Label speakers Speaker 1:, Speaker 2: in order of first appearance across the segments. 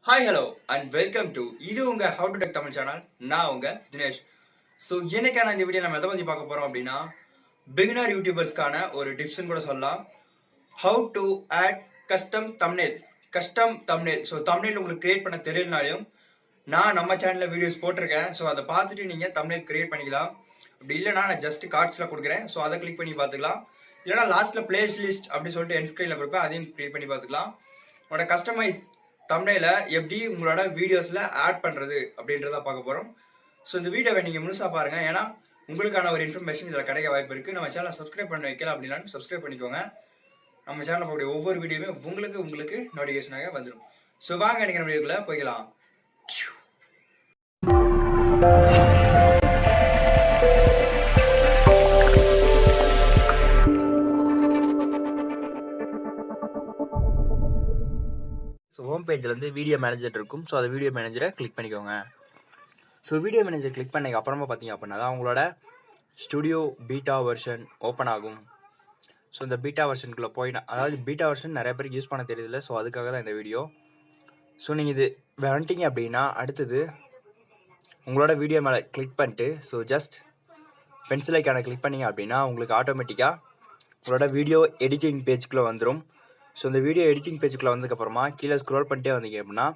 Speaker 1: Hi, hello, and welcome to இது உங்க How to Tech Tamil channel. நான் உங்க தினேஷ். ஸோ இன்னைக்கான இந்த வீடியோ நம்ம எதை பற்றி பார்க்க போகிறோம் அப்படின்னா பிகினர் யூடியூபர்ஸ்க்கான ஒரு டிப்ஸ்ன்னு கூட சொல்லலாம். How to add custom thumbnail. So thumbnail உங்களுக்கு கிரியேட் பண்ண தெரியலனாலையும் நான் நம்ம சேனலில் வீடியோஸ் போட்டிருக்கேன். ஸோ அதை பார்த்துட்டு நீங்கள் தம்ப்நெயில் கிரியேட் பண்ணிக்கலாம். அப்படி இல்லைனா நான் ஜஸ்ட் கார்ட்ஸில் கொடுக்குறேன். ஸோ அதை கிளிக் பண்ணி பார்த்துக்கலாம். இல்லைனா லாஸ்ட்டில் பிளேஸ் லிஸ்ட் அப்படின்னு சொல்லிட்டு என் ஸ்க்ரீனில் கொடுப்பேன். அதையும் கிளிக் பண்ணி பார்த்துக்கலாம். உங்களோட கஸ்டமைஸ் தம்ப்நெயிலை எப்படி உங்களோட வீடியோஸில் ஆட் பண்ணுறது அப்படின்றத பார்க்க போகிறோம். ஸோ இந்த வீடியோவை நீங்கள் முழுசாக பாருங்கள். ஏன்னா உங்களுக்கான ஒரு இன்ஃபர்மேஷன் இதில் கிடைக்க வாய்ப்பு இருக்குது. நம்ம சேனலை சப்ஸ்கிரைப் பண்ண வைக்கல அப்படின்னா சப்ஸ்கிரைப் பண்ணிக்கோங்க. நம்ம சேனலில் போகக்கூடிய ஒவ்வொரு வீடியோவுமே உங்களுக்கு நோட்டிஃபிகேஷனாக வந்துடும். ஸோ வாங்க எனக்கு நம்ம வீடியோக்குள்ளே போய்க்கலாம். ஸோ ஹோம் பேஜ்லேருந்து வீடியோ மேனேஜர் இருக்கும். ஸோ அந்த வீடியோ மேனேஜரை கிளிக் பண்ணிக்கோங்க. ஸோ வீடியோ மேனேஜர் கிளிக் பண்ணதுக்கு அப்புறமா பார்த்தீங்க அப்படின்னா தான் உங்களோட ஸ்டுடியோ பீட்டா வெர்ஷன் ஓப்பன் ஆகும். ஸோ இந்த பீட்டா வெர்ஷனுக்குள்ளே அதாவது பீட்டா வெர்ஷன் நிறைய பேருக்கு யூஸ் பண்ண தெரியல. ஸோ அதுக்காக தான் இந்த வீடியோ. ஸோ நீங்கள் இது வந்துட்டீங்க அப்படின்னா அடுத்தது உங்களோட வீடியோ மேலே கிளிக் பண்ணிட்டு ஸோ ஜஸ்ட் பென்சில் ஐக்கானை கிளிக் பண்ணிங்க அப்படின்னா உங்களுக்கு ஆட்டோமேட்டிக்காக உங்களோட வீடியோ எடிட்டிங் பேஜ்குள்ளே வந்துடும். ஸோ இந்த வீடியோ எடிட்டிங் பேஜுக்குள்ளே வந்ததுக்கப்புறமா கீழே ஸ்க்ரோல் பண்ணிட்டே வந்தீங்க அப்படின்னா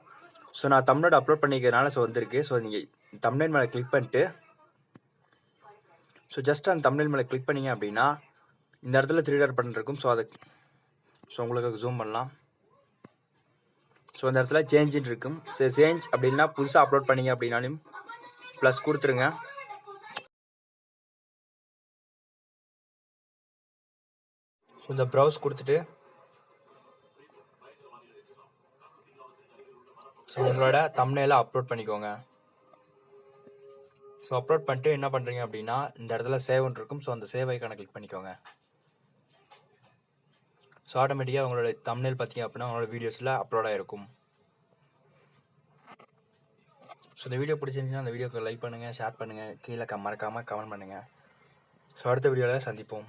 Speaker 1: ஸோ நான் தம்ப்நெயில் அப்லோட் பண்ணிக்கிறதுனால ஸோ வந்திருக்கு. ஸோ நீங்கள் தம்ப்நெயில் மேலே கிளிக் பண்ணிட்டு ஸோ ஜஸ்ட் அந்த தம்ப்நெயில் மேலே கிளிக் பண்ணிங்க அப்படின்னா இந்த இடத்துல 3 டாட் பட்டன் இருக்கும். ஸோ உங்களுக்கு ஜூம் பண்ணலாம். ஸோ அந்த இடத்துல சேஞ்சின்னு இருக்கும். ஸோ சேஞ்ச் அப்படின்னா புதுசாக அப்லோட் பண்ணிங்க அப்படின்னாலும் ப்ளஸ் கொடுத்துருங்க. ஸோ இந்த ப்ரௌஸ் கொடுத்துட்டு ஸோ உங்களோட தம்ப்நெயிலை அப்லோட் பண்ணிக்கோங்க. ஸோ அப்லோட் பண்ணிட்டு என்ன பண்ணுறீங்க அப்படின்னா இந்த இடத்துல சேவ்னு இருக்கும். ஸோ அந்த சேவ் ஐக்கானை கிளிக் பண்ணிக்கோங்க. ஸோ ஆட்டோமேட்டிக்காக உங்களோட தம்ப்நெயில் பார்த்தீங்க அப்படின்னா உங்களோட வீடியோஸில் அப்லோட் ஆகிருக்கும். ஸோ இந்த வீடியோ பிடிச்சிருந்துச்சுன்னா அந்த வீடியோக்கு லைக் பண்ணுங்கள், ஷேர் பண்ணுங்கள், கீழே மறக்காமல் கமெண்ட் பண்ணுங்கள். ஸோ அடுத்த வீடியோவில் சந்திப்போம்.